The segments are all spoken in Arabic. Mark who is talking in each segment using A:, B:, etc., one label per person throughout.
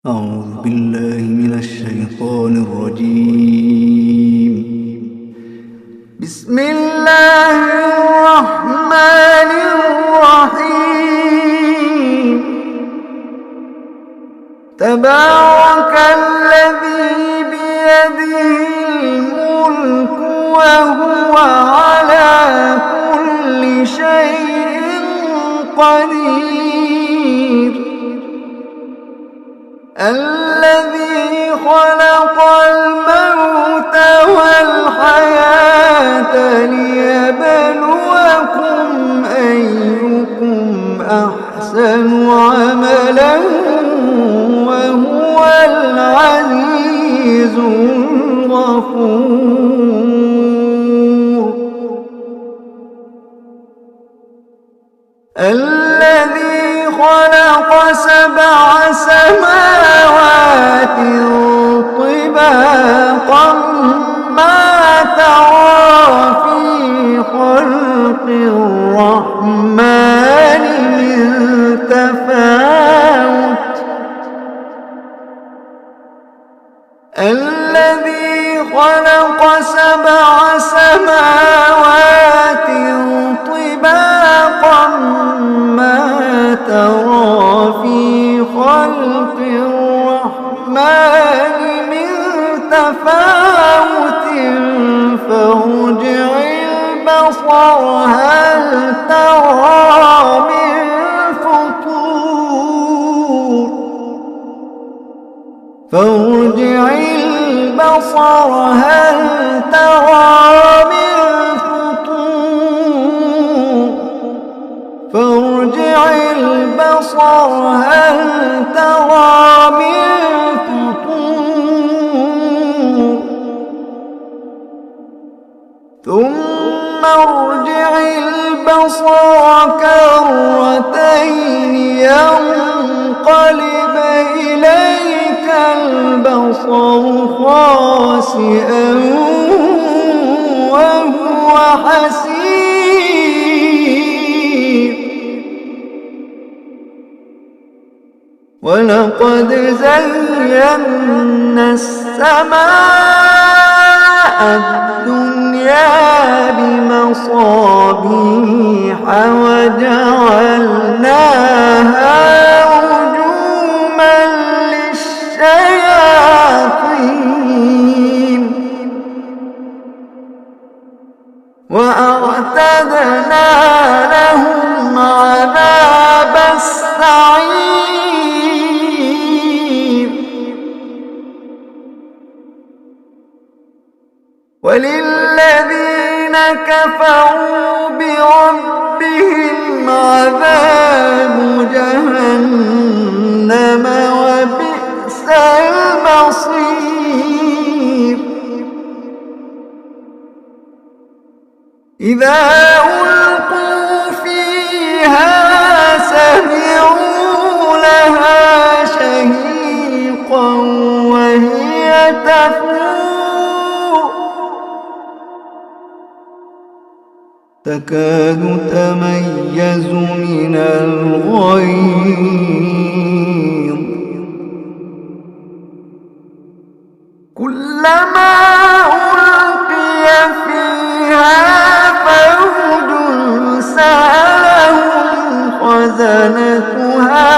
A: أعوذ بالله من الشيطان الرجيم. بسم الله الرحمن الرحيم. تبارك الذي بيده الملك وهو على كل شيء قدير. الذي خلق الموت والحياة ليبلوكم أيكم أحسن عملا وهو العزيز الغفور. الذي خلق 7 سماوات طباقا ما ترى في خلق الرحمن من تفاوت. الذي خلق 7 سماوات طباقا ما ترى في خلق الرحمن من تفاوت فارجع البصر هل ترى من فطور. فارجع البصر هل ترى من فطور. فارجع البصر هل ترى من فطور. ثم ارجع البصر كرتين ينقلب إليك البصر خاسئا وهو حسير. ولقد زينا السماء الدنيا بمصابيح وجعلناها رجوما للشياطين وأعتدنا لهم عذاب السعير. وللذين كفروا بربهم عذاب جهنم وبئس المصير. إذا ألقوا فيها سمعوا لها شهيقا وهي تفور تكاد تميز من الغيظ. كلما ألقي فيها فوج سألهم خزنتها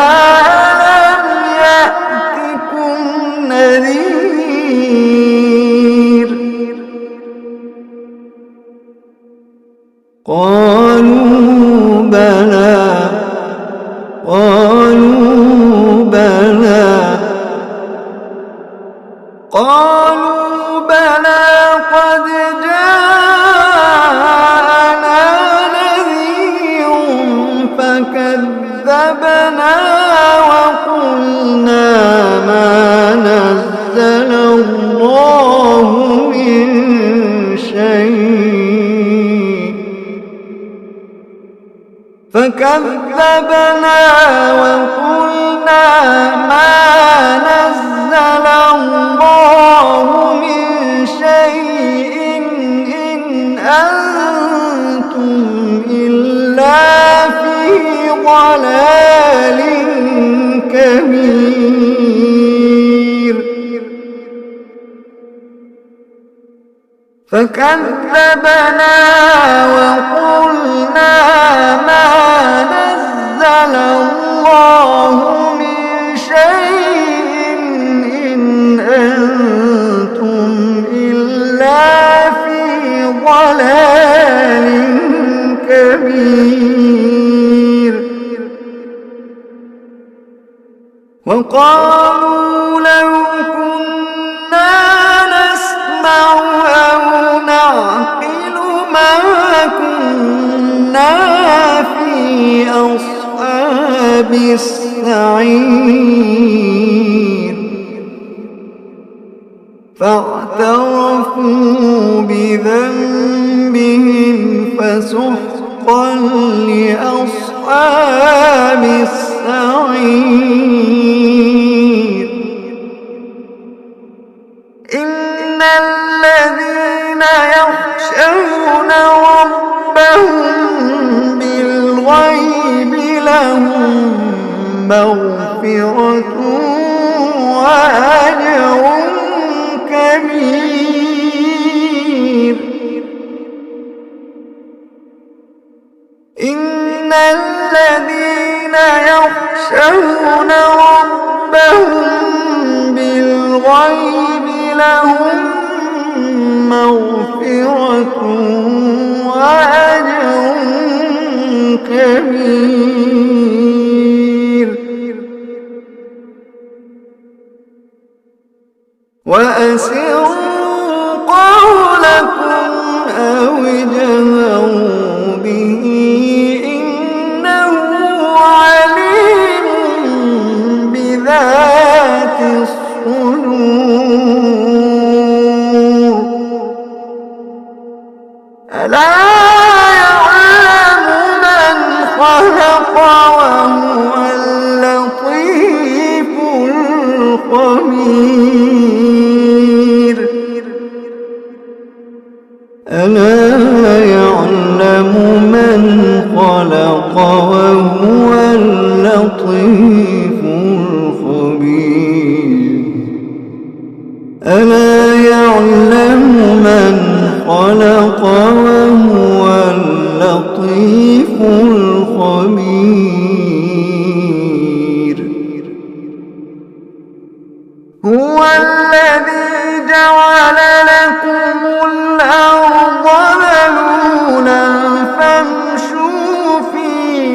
A: ألم يأتكم نذير. قالوا بلى. قالوا بلى. قالوا بلى قد جاءنا نذير فكذبنا وقلنا ما نزل الله من شيء. فكذبنا وقلنا ما نزل الله من شيء إن أنتم إلا في ضلال كبير. فكذبنا وقلنا ما نزل الله من شيء إن أنتم إلا في ضلال كبير. وقالوا لو كنا نسمع أو نعقل ما كنا في أصحاب السعير. فاعترفوا بذنبهم فسحقا لأصحاب السعير. إن الذين يخشون ربهم بالغيب لهم مغفرة وأجر كبير. إن الذين يخشون ربهم بالغيب لهم مغفرة وأجر كبير. وأسروا قولكم أو اجهروا به إنه عليم بذات الصدور. ألا يعلم من خلق وهو اللطيف الخبير. ألا يعلم من خلق وهو اللطيف الخبير. ألا يعلم من خلق وهو اللطيف الخبير. هو الذي جعل لكم الأرض ذلولا فامشوا في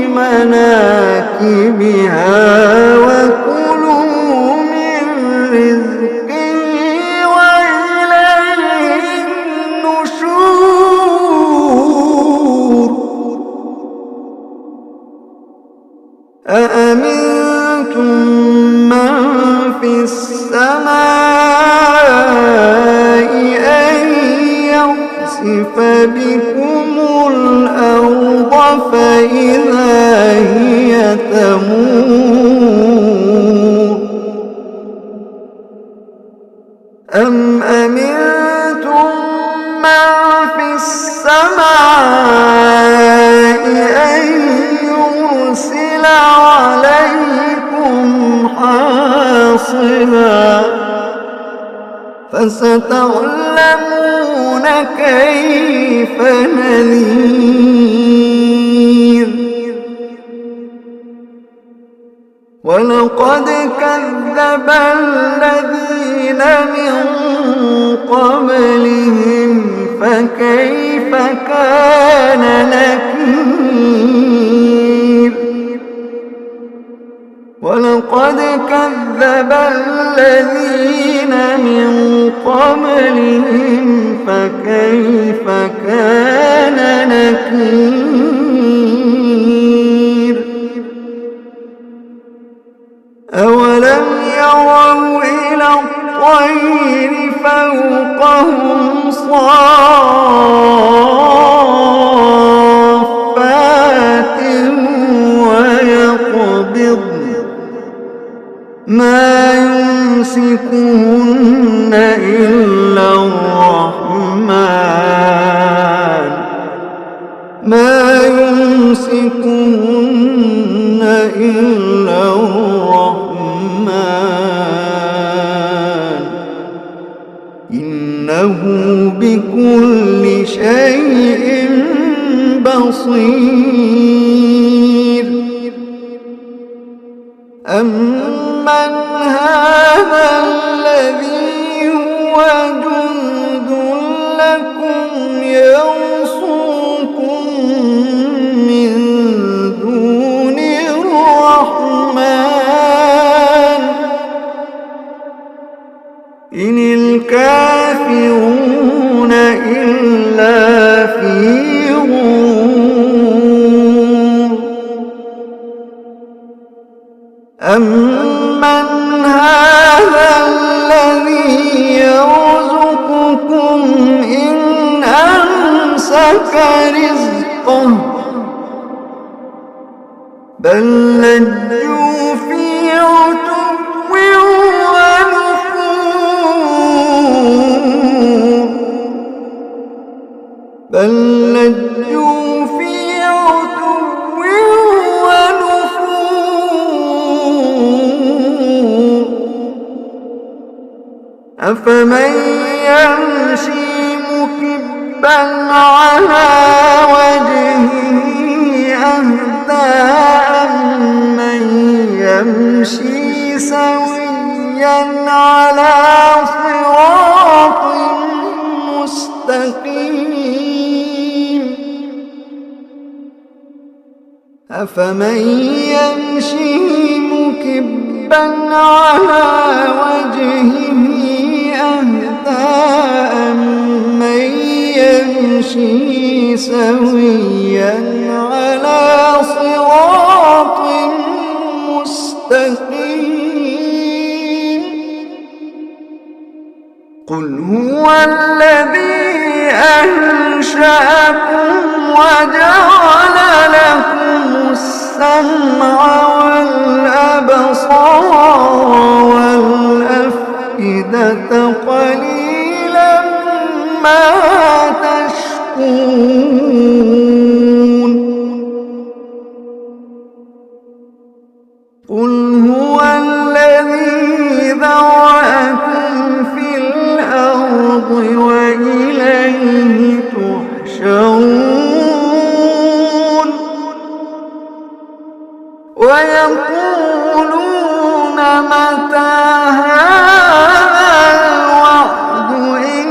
A: مناكبها وكلوا من رزقه وإليه النشور. أأمنتم من في السماء أن يخسف بكم الأرض فإذا هي تمور. أم أمنتم من في السماء أن يرسل عليكم حاصبا فستعلمون كيف نذير. ولقد كذب الذين من قبلهم فكيف كان نكير. ولقد كذب الذين من قبلهم فكيف كان نكير. أولم يروا إلى الطير فوقهم صافات ويقبضن ما يمسكهن إلا الرحمن ما يمسكهن إلا الرحمن إن إنه بكل شيء بصير. أمن هذا الذي هو جند لكم يرصوكم من دون الرحمن إن الكافرون إلا في غرور. أمن هذا الذي يرزقكم إن أمسك رزقه بل لجوا في عتو ونفور بل لجوا في عتو ونفور. أفمن يمشي مكبا على وجهه أهدى أمن يمشي سويا على صراط مستقيم. أفمن يمشي مكبا على وجهه أهدى أمن يمشي سويا على صراط مستقيم. قل هو الذي أنشأكم وجعل لكم السمع والأبصار والأفئدة قليلا ما تشكرون. قل هو الذي ذرأكم في الأرض وإليه تحشرون. ويقولون متى هذا الوعد إن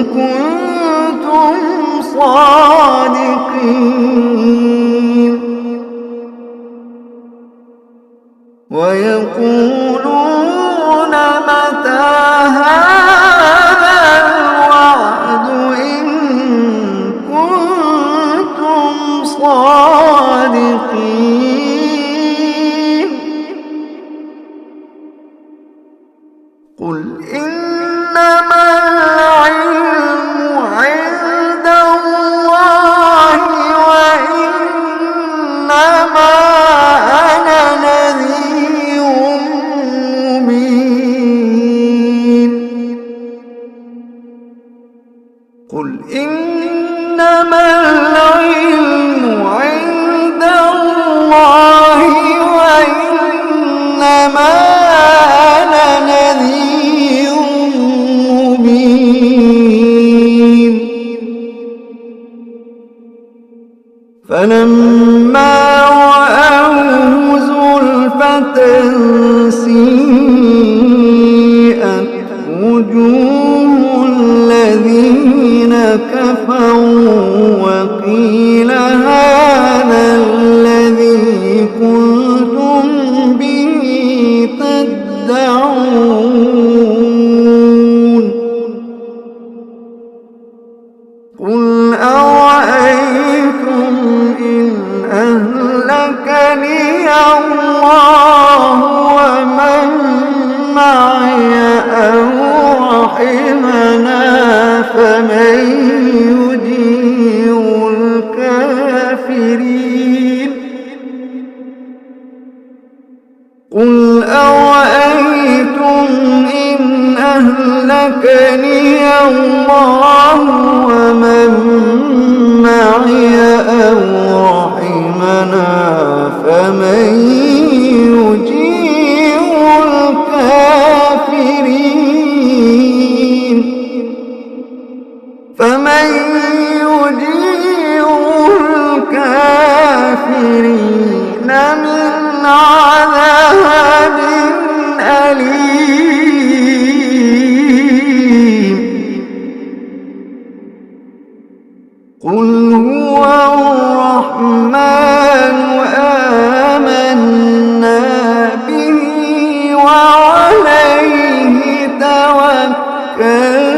A: كنتم صادقين. ويقولون متى هذا الوعد إن كنتم صادقين. قل إنما العلم عند الله وإنما أنا نذير مبين. قل إنما العلم عند الله وإنما أنا نذير مبين. فلما رأوه زلفة سيئت وجوه الذين كفروا وقيل هذا الذي كنتم به تدعون. قل أرأيتم إن أهلكني الله ومن معي أو رحمنا فمن يجير الكافرين. قل أرأيتم إن أهلكني الله ومن معي أو رحمنا فمن يجير الكافرين. أليم قل هو الرحمن آمنا به وعليه توكلنا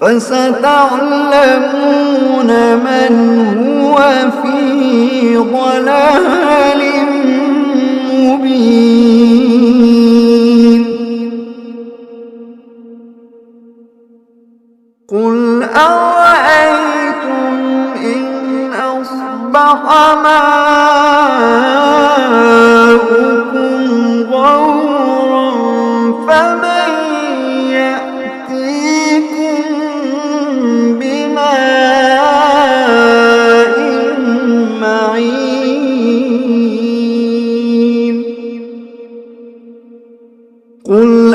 A: فستعلمون من هو في ضلال مبين قل أرأيتم إن أصبح ماؤكم غورا فمن يأتيكم بماء معين قل